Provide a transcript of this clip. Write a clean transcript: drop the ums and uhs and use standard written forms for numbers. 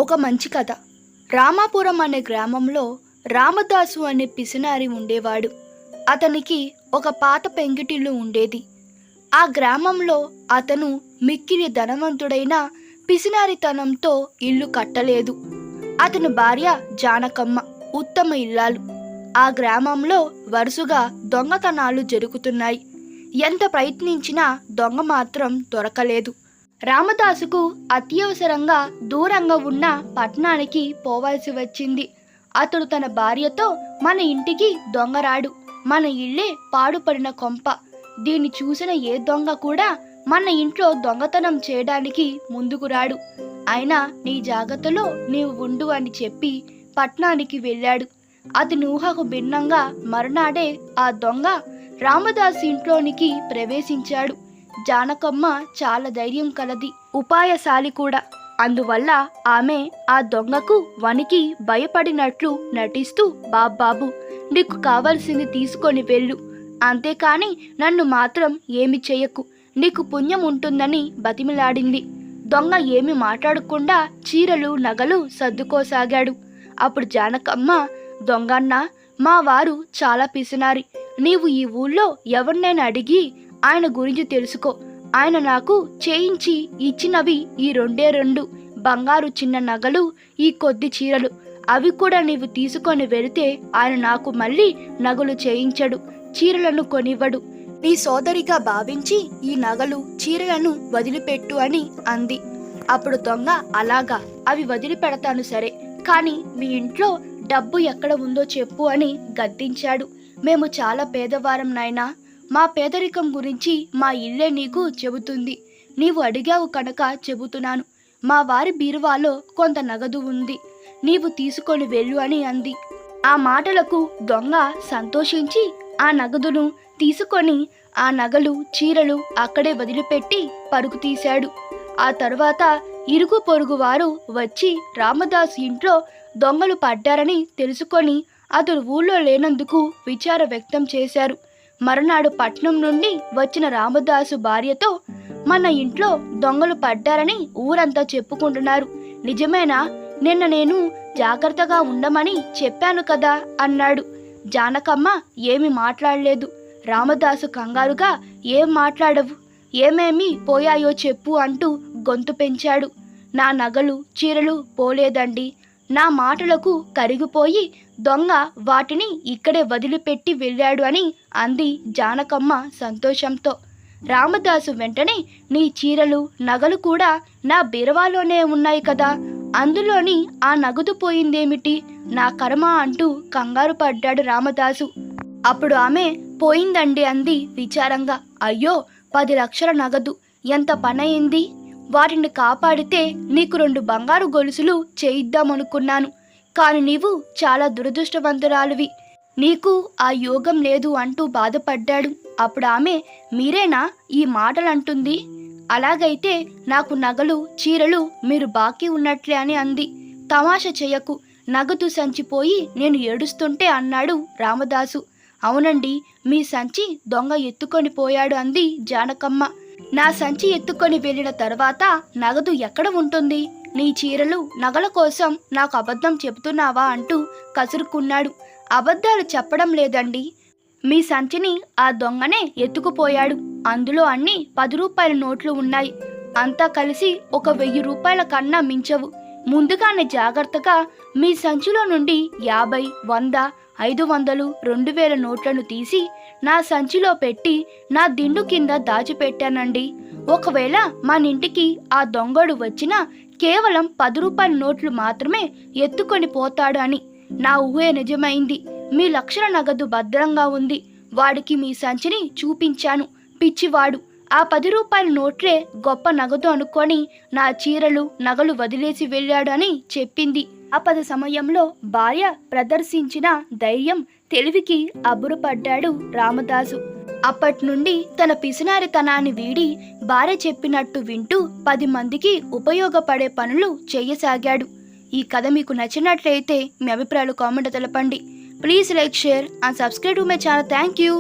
ఒక మంచి కథ. రామాపురం అనే గ్రామంలో రామదాసు అనే పిసినారి ఉండేవాడు. అతనికి ఒక పాత పెంకిటిల్లు ఉండేది. ఆ గ్రామంలో అతను మిక్కిలి ధనవంతుడైన పిసినారితనంతో ఇల్లు కట్టలేదు. అతని భార్య జానకమ్మ ఉత్తమ ఇల్లాలు. ఆ గ్రామంలో వరుసగా దొంగతనాలు జరుగుతున్నాయి. ఎంత ప్రయత్నించినా దొంగ మాత్రం దొరకలేదు. రామదాసుకు అత్యవసరంగా దూరంగా ఉన్న పట్టణానికి పోవాల్సి వచ్చింది. అతడు తన భార్యతో, మన ఇంటికి దొంగరాడు, మన ఇల్లే పాడుపడిన కొంప, దీన్ని చూసిన ఏ దొంగ కూడా మన ఇంట్లో దొంగతనం చేయడానికి ముందుకు రాడు, అయినా నీ జాగ్రత్తలో నీవు ఉండు అని చెప్పి పట్టణానికి వెళ్ళాడు. అతని ఊహకు భిన్నంగా మరునాడే ఆ దొంగ రామదాసు ఇంట్లోనికి ప్రవేశించాడు. జానకమ్మ చాలా ధైర్యం కలది, ఉపాయశాలి కూడా. అందువల్ల ఆమె ఆ దొంగకు వణికి భయపడినట్లు నటిస్తూ, బాబాబు నీకు కావలసింది తీసుకొని వెళ్ళు, అంతేకాని నన్ను మాత్రం ఏమి చెయ్యకు, నీకు పుణ్యం ఉంటుందని బతిమిలాడింది. దొంగ ఏమి మాట్లాడకుండా చీరలు నగలు సర్దుకోసాగాడు. అప్పుడు జానకమ్మ, దొంగన్న, మా వారు చాలా పిసినారి, నీవు ఈ ఊళ్ళో ఎవరినైనా అడిగి ఆయన గురించి తెలుసుకో. ఆయన నాకు చేయించి ఇచ్చినవి ఈ 2 బంగారు చిన్న నగలు, ఈ కొద్ది చీరలు. అవి కూడా నీవు తీసుకొని వెళితే ఆయన నాకు మళ్ళీ నగలు చేయించడు, చీరలను కొనివ్వడు. నీ సోదరిగా భావించి ఈ నగలు చీరలను వదిలిపెట్టు అని అంది. అప్పుడు దొంగ, అలాగా, అవి వదిలిపెడతాను సరే, కానీ మీ ఇంట్లో డబ్బు ఎక్కడ ఉందో చెప్పు అని గద్దించాడు. మేము చాలా పేదవారం నాయనా, మా పేదరికం గురించి మా ఇల్లే నీకు చెబుతుంది. నీవు అడిగావు కనుక చెబుతున్నాను. మా వారి బీరువాలో కొంత నగదు ఉంది, నీవు తీసుకొని వెళ్ళు అని అంది. ఆ మాటలకు దొంగ సంతోషించి ఆ నగదును తీసుకొని ఆ నగలు చీరలు అక్కడే వదిలిపెట్టి పరుగు తీశాడు. ఆ తరువాత ఇరుగు పొరుగు వారు వచ్చి రామదాసు ఇంట్లో దొంగలు పడ్డారని తెలుసుకొని అతడు ఊళ్ళో లేనందుకు విచార వ్యక్తం చేశారు. మరునాడు పట్నం నుండి వచ్చిన రామదాసు భార్యతో, మన ఇంట్లో దొంగలు పడ్డారని ఊరంతా చెప్పుకుంటున్నారు, నిజమేనా? నిన్న నేను జాగ్రత్తగా ఉండమని చెప్పాను కదా అన్నాడు. జానకమ్మ ఏమి మాట్లాడలేదు. రామదాసు కంగారుగా, ఏం మాట్లాడవు, ఏమేమి పోయాయో చెప్పు అంటూ గొంతు పెంచాడు. నా నగలు చీరలు పోలేదండి, నా మాటలకు కరిగిపోయి దొంగ వాటిని ఇక్కడే వదిలిపెట్టి వెళ్ళాడు అని అంది జానకమ్మ సంతోషంతో. రామదాసు వెంటనే, నీ చీరలు నగలు కూడా నా బీరువాలోనే ఉన్నాయి కదా, అందులోని ఆ నగదు పోయిందేమిటి, నా కర్మ అంటూ కంగారు పడ్డాడు రామదాసు. అప్పుడు ఆమె, పోయిందండి అంది విచారంగా. అయ్యో, 10 లక్షల నగదు, ఎంత పనయింది. వాటిని కాపాడితే నీకు 2 బంగారు గొలుసులు చేయిద్దామనుకున్నాను, కాని నీవు చాలా దురదృష్టవంతురాలివి, నీకు ఆ యోగం లేదు అంటూ బాధపడ్డాడు. అప్పుడు ఆమె, మీరేనా ఈ మాటలంటుంది? అలాగైతే నాకు నగలు చీరలు మీరు బాకీ ఉన్నట్లే అని అంది. తమాషా చెయ్యకు, నగదు సంచిపోయి నేను ఏడుస్తుంటే అన్నాడు రామదాసు. అవునండి, మీ సంచి దొంగ ఎత్తుకొని పోయాడు అంది జానకమ్మ. నా సంచి ఎత్తుకొని వెళ్ళిన తర్వాత నగదు ఎక్కడ ఉంటుంది? నీ చీరలు నగల కోసం నాకు అబద్ధం చెబుతున్నావా అంటూ కసురుకున్నాడు. అబద్ధాలు చెప్పడం లేదండి, మీ సంచిని ఆ దొంగనే ఎత్తుకుపోయాడు, అందులో అన్ని 10 రూపాయల నోట్లు ఉన్నాయి, అంతా కలిసి ఒక 1000 రూపాయల కన్నా మించవు. ముందుగానే జాగ్రత్తగా మీ సంచిలో నుండి 50, 100, 500, 2000 నోట్లను తీసి నా సంచిలో పెట్టి నా దిండు కింద దాచిపెట్టానండి. ఒకవేళ మన ఇంటికి ఆ దొంగడు వచ్చినా కేవలం 10 రూపాయల నోట్లు మాత్రమే ఎత్తుకొని పోతాడు అని. నా ఊహే నిజమైంది. మీ లక్షల నగదు భద్రంగా ఉంది. వాడికి మీ సంచిని చూపించాను, పిచ్చివాడు ఆ 10 రూపాయల నోట్లే గొప్ప నగదు అనుకొని నా చీరలు నగలు వదిలేసి వెళ్ళాడు అని చెప్పింది. ఆపద సమయంలో భార్య ప్రదర్శించిన ధైర్యం తెలివికి అబ్బురపడ్డాడు రామదాసు. అప్పటి నుండి తన పిసినారితనాన్ని వీడి భార్య చెప్పినట్టు వింటూ 10 మందికి ఉపయోగపడే పనులు చేయసాగాడు. ఈ కథ మీకు నచ్చినట్లయితే మీ అభిప్రాయాలు కామెంట్ తెలపండి. Please like, share and subscribe to my channel. Thank you.